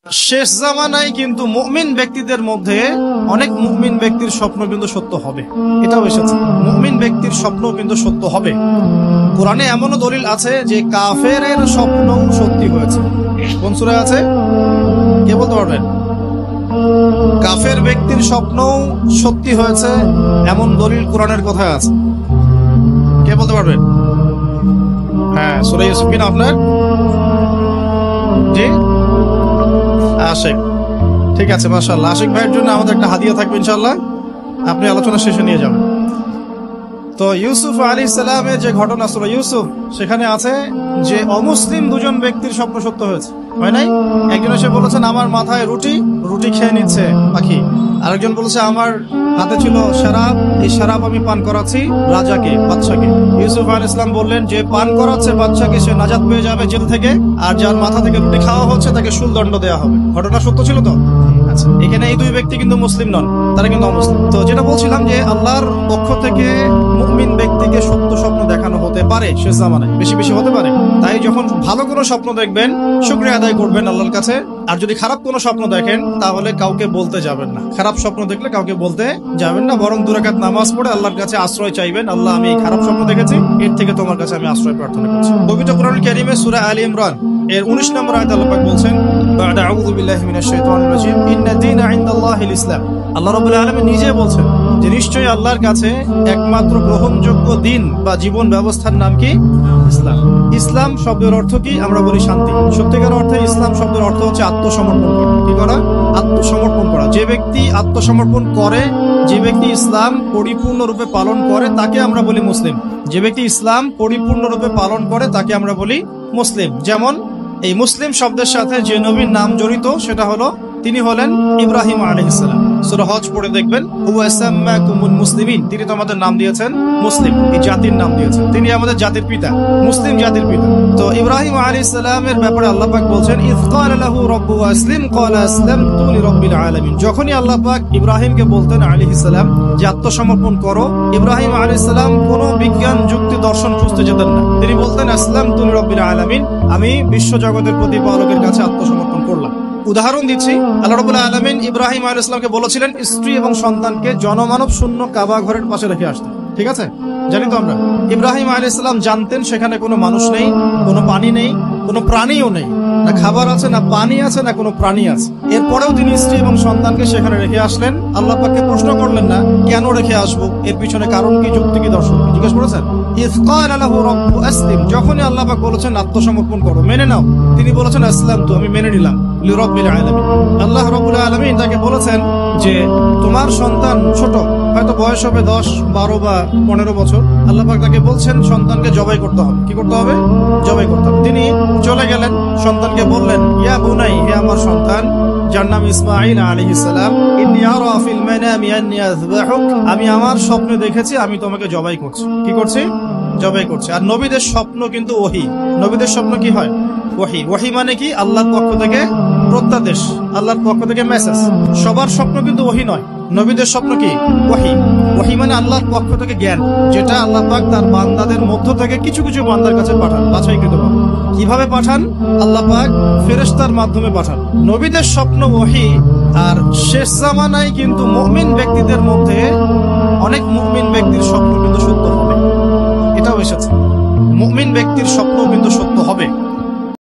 শেষ জামানায় কিন্তু মুমিন ব্যক্তিদের মধ্যে অনেক মুমিন ব্যক্তির স্বপ্ন কিন্তু সত্য হবে, এটাও এসেছে। মুমিন ব্যক্তির স্বপ্ন কিন্তু সত্য হবে। কোরআনে এমনও দলিল আছে যে কাফেরের স্বপ্ন সত্যি হয়েছে। কোন সূরায় আছে কে বলতে পারবেন? কাফের ব্যক্তির স্বপ্ন সত্যি হয়েছে এমন দলিল কোরআনের কথায় আছে, কে বলতে পারবেন? হ্যাঁ, সূরা ইউসুফ কিনা আপনার? জি আশিক, ঠিক আছে, মাশাআল্লাহ। আশিক ভাইয়ের জন্য আমাদের একটা হাদিয়া থাকবে ইনশাআল্লাহ, আপনি আলোচনা শেষে নিয়ে যাবেন। তো ইউসুফ আলাইহিস সালামের যে ঘটনা সূরা ইউসুফ, সেখানে আছে যে অমুসলিম দুজন ব্যক্তির স্বপ্ন সত্য হয়েছে, হয় নাই? একজন এসে বলেছেন আমার মাথায় রুটি খেয়ে নিচ্ছে পাখি, আরেকজন বলেছে আমার হাতে ছিল শরাব, এই শরাব আমি পান করাচ্ছি রাজাকে, বাদশাকে। ইউসুফ আলাইহিস সালাম বললেন যে পান করাচ্ছে বাদশাকে সে নাজাত পেয়ে যাবে জেল থেকে, আর যার মাথা থেকে রুটি খাওয়া হচ্ছে তাকে শুলদণ্ড দেওয়া হবে। ঘটনা সত্য ছিল তো? আচ্ছা, এখানে এই দুই ব্যক্তি কিন্তু মুসলিম নন, তারা কিন্তু অমুসলিম। তো যেটা বলছিলাম যে আল্লাহর পক্ষ থেকে মুমিন ব্যক্তিকে সত্য স্বপ্ন দেখানো হতে পারে শেষ জামানায়, বেশি বেশি হতে পারে। তাই যখন ভালো কোনো স্বপ্ন দেখবেন শুকরিয়া আদায় করবেন আল্লাহর কাছে, আর যদি খারাপ কোনো স্বপ্ন দেখেন তাহলে কাউকে বলতে যাবেন না। খারাপ স্বপ্ন দেখলে কাউকে বলতে যাবেন না, বরং 2 রাকাত নামাজ পড়ে আল্লাহর কাছে আশ্রয় চাইবেন। আল্লাহ, আমি এই খারাপ স্বপ্ন দেখেছি, এর থেকে তোমার কাছে আমি আশ্রয় প্রার্থনা করছি। পবিত্র কোরআনুল কারীমে সূরা আলী ইমরান এর 19 নম্বর আয়াতে আল্লাহ পাক বলছেন, বা'দা আউযু বিল্লাহি মিনাশ শাইতানির রাজীম, ইন্না দীনা ইনদাল্লাহিল ইসলাম। আল্লাহ রাব্বুল আলামিন নিজে বলছেন যে নিশ্চয়ই আল্লাহর কাছে একমাত্র গ্রহণযোগ্য দিন বা জীবন ব্যবস্থার নাম কি? ইসলাম। ইসলাম শব্দের অর্থ কি? আমরা বলি শান্তি। সত্যিকার অর্থে ইসলাম শব্দের অর্থ হচ্ছে আত্মসমর্পণ করা। কি করা? আত্মসমর্পণ করা। যে ব্যক্তি আত্মসমর্পণ করে, যে ব্যক্তি ইসলাম পরিপূর্ণরূপে পালন করে, তাকে আমরা বলি মুসলিম। যে ব্যক্তি ইসলাম পরিপূর্ণরূপে পালন করে তাকে আমরা বলি মুসলিম। যেমন এই মুসলিম শব্দের সাথে যে নবীর নাম জড়িত সেটা হলো, তিনি হলেন ইব্রাহিম আলাইহিস সালাম। সূরা হজ পড়ে দেখবেন, হুয়া সাম্মাকুমুল মুসলিমিন, তিনি তো আমাদের নাম দিয়েছেন মুসলিম, এই জাতির নাম দিয়েছেন। তিনি আমাদের জাতির পিতা, মুসলিম জাতির পিতা। তো ইব্রাহিম আলাইহিস সালামের ব্যাপারে আল্লাহ পাক বলছেন, ইয ক্বালা লাহু রাব্বুহু আসলিম ক্বালা আসলামতু লিরাব্বিল আলামিন। যখনই আল্লাহ পাক ইব্রাহিমকে বলতেন আলাইহিস সালাম যে আত্মসমর্পণ করো, ইব্রাহিম আলাইহিস সালাম কোনো বিজ্ঞান যুক্তি দর্শন খুঁজতে যেতেন না, তিনি বলতেন আসলামতু লিরাব্বিল আলামিন, আমি বিশ্ব জগতের প্রতিপালকের কাছে আত্মসমর্পণ করলাম। উদাহরণ দিচ্ছি, আল্লাহ রাব্বুল আলামিন ইব্রাহিম আলাইহিস সালামকে বলেছিলেন স্ত্রী এবং সন্তানকে জনমানব শূন্য কাবা ঘরের পাশে রেখে আসতে। ঠিক আছে, জানি তো আমরা। ইব্রাহিম আলাইহিস সালাম জানতেন সেখানে কোনো মানুষ নেই, কোনো পানি নেই, কোনো প্রাণীও নেই, না খাবার আছে, না পানি আছে, না কোনো প্রাণী আছে। এরপরেও তিনি স্ত্রী এবং সন্তানকে সেখানে রেখে আসলেন। আল্লাহ পাককে প্রশ্ন করলেন না কেন রেখে আসবো, এর পিছনে কারণ কি, যুক্তি কি, দর্শন কি, জিজ্ঞেস করেছেন? ইয ক্বালা লাহু রাব্বুহু আসলিম, যখনই আল্লাহ পাক বলেছেন আত্মসমর্পণ করো, মেনে নাও, তিনি বলেছেন আসলামতু, আমি মেনে নিলাম, লিরাব্বিল আলামিন। আল্লাহ রাব্বুল আলামিন তাকে বলেছেন যে তোমার সন্তান ছোট, হয়তো বয়স হবে 10, 12 বা 15 বছর। আল্লাহ পাক তাকে বলছেন সন্তানকে জবাই করতে হবে। কি করতে হবে? জবাই করতে হবে। তিনি চলে গেলেন, সন্তানকে বললেন, ইয়া বুনাই, হে আমার সন্তান, যার নাম ইসমাঈল আলাইহিস সালাম, ইন্নী আরা ফিল মানামি আন্নী আযবাহুক, আমি আমার স্বপ্নে দেখেছি আমি তোমাকে জবাই করছি। কি করছি? জবাই করছি। আর নবীদের স্বপ্ন কিন্তু ওহী। নবীদের স্বপ্ন কি হয়? ওহী। ওহী মানে কি? আল্লাহর পক্ষ থেকে প্রত্যাদেশ, আল্লাহর পক্ষ থেকে মেসেজ। সবার স্বপ্ন কিন্তু ওহী নয়, নবীদের স্বপ্ন কি? ওহী। ওহী মানে আল্লাহর পক্ষ থেকে জ্ঞান, যেটা আল্লাহ পাক তার বান্দাদের মধ্য থেকে কিছু কিছু বান্দার কাছে পাঠান, বাছাইকৃত ভাবে। কিভাবে পাঠান? আল্লাহ পাক ফেরেশতার মাধ্যমে পাঠান। নবীদের স্বপ্ন ওহী। আর শেষ জামানায় কিন্তু মুমিন ব্যক্তিদের মধ্যে অনেক মুমিন ব্যক্তির স্বপ্ন কিন্তু সত্য হবে, এটাও এসেছে। মুমিন ব্যক্তির স্বপ্ন কিন্তু সত্য হবে।